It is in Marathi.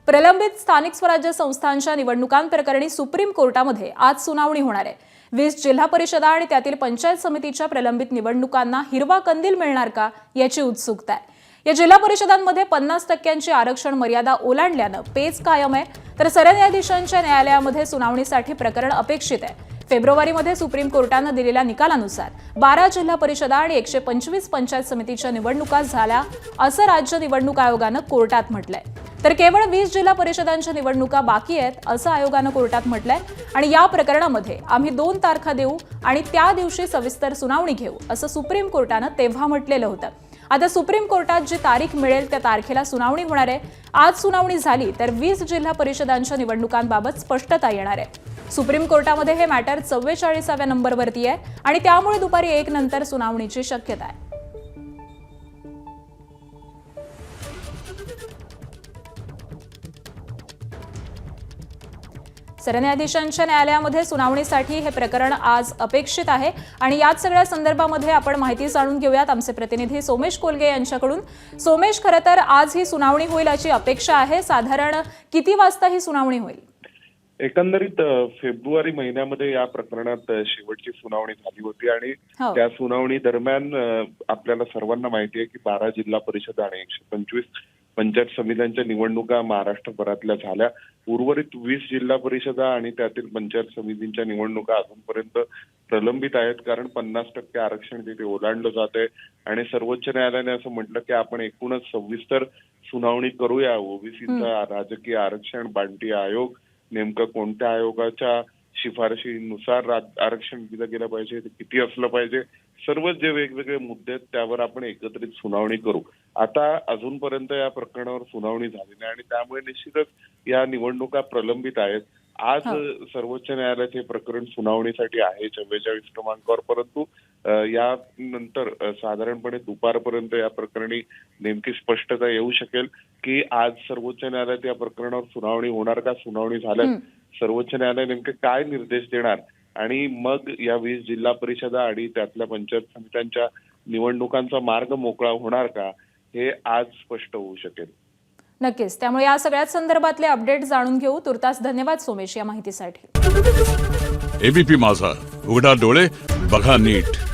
प्रलंबित स्थानिक स्वराज्य संस्थांच्या निवडणुकांप्रकरणी सुप्रीम कोर्टामध्ये आज सुनावणी होणार आहे। 20 जिल्हा परिषदा आणि त्यातील पंचायत समितीच्या प्रलंबित निवडणुकांना हिरवा कंदील मिळणार का याची उत्सुकता आहे। या जिल्हा परिषदांमध्ये 50% आरक्षण मर्यादा ओलांडल्याने पेच कायम आहे, तर सरन्यायाधीशांच्या न्यायालयामध्ये सुनावणीसाठी प्रकरण अपेक्षित आहे। फेब्रुवारीमध्ये सुप्रीम कोर्टाने दिलेल्या निकालानुसार 12 जिल्हा परिषदा आणि 125 पंचायत समितीच्या निवडणुका झाल्या असं राज्य निवडणूक आयोगाने कोर्टात म्हटलंय, तर केवळ 20 जिल्हा परिषदांच्या निवडणुका बाकी आहेत असं आयोगाने कोर्टात म्हटलंय। आणि या प्रकरणामध्ये आम्ही 2 तारखा देऊ आणि त्या दिवशी सविस्तर सुनावणी घेऊ असं सुप्रीम कोर्टाने तेव्हा म्हटलेलं होतं। आता सुप्रीम कोर्टात जी तारीख मिळेल त्या तारखेला सुनावणी होणार आहे। आज सुनावणी झाली तर 20 जिल्हा परिषदांच्या निवडणुकांबाबत स्पष्टता येणार आहे। सुप्रीम कोर्टामध्ये हे मॅटर 44व्या नंबरवरती आहे आणि त्यामुळे दुपारी 1 नंतर सुनावणीची शक्यता आहे। सरन्यायाधीशांच्या न्यायालयामध्ये सुनावणीसाठी हे प्रकरण आज अपेक्षित आहे आणि याच सगळ्या संदर्भामध्ये आपण माहिती जाणून घेऊयात आमचे प्रतिनिधी सोमेश कोलगे यांच्याकडून। सोमेश, खरं तर आज ही सुनावणी होईल अशी अपेक्षा आहे, साधारण किती वाजता ही सुनावणी होईल? एकंदरीत फेब्रुवारी महिन्यामध्ये या प्रकरणात शेवटची सुनावणी झाली होती आणि त्या सुनावणी दरम्यान आपल्याला सर्वांना माहिती आहे की 12 जिल्हा परिषद आणि 125 पंचायत समित्यांच्या निवडणुका महाराष्ट्रभरातल्या झाल्या। उर्वरित 20 जिल्हा परिषदा आणि त्यातील पंचायत समितींच्या निवडणुका अजूनपर्यंत प्रलंबित आहेत, कारण 50% आरक्षण तिथे ओलांडलं जात आहे आणि सर्वोच्च न्यायालयाने असं म्हटलं की आपण एकूणच सविस्तर सुनावणी करूया। ओबीसीचा राजकीय आरक्षण बांधणी आयोग नेमकं कोणत्या आयोगाच्या शिफारशीनुसार आरक्षण दिलं गेलं पाहिजे, ते किती असलं पाहिजे, सर्व जे वेगवेगळे मुद्दे आहेत त्यावर आपण एकत्रित सुनावणी करू। आता अजूनपर्यंत या प्रकरणावर सुनावणी झाली नाही आणि त्यामुळे निश्चितच या निवडणुका प्रलंबित आहेत। आज सर्वोच्च न्यायालयात हे प्रकरण सुनावणीसाठी आहे 44 क्रमांकावर, परंतु यानंतर साधारणपणे दुपारपर्यंत या प्रकरणी नेमकी स्पष्टता येऊ शकेल की आज सर्वोच्च न्यायालयात या प्रकरणावर सुनावणी होणार का, सुनावणी झाल्यास सर्वोच्च न्यायालय नेमके काय निर्देश देणार आणि मग या 20 जिल्हा परिषदा आणि त्यातल्या पंचायत समित्यांच्या निवडणुकांचा मार्ग मोकळा होणार का, हे आज स्पष्ट होऊ शकेल। नक्कीच, त्यामुळे या सगळ्या संदर्भातले अपडेट जाणून घेऊ। तुर्तास धन्यवाद सोमेश या माहितीसाठी। एबीपी माझा, उघडा डोळे बघा नीट।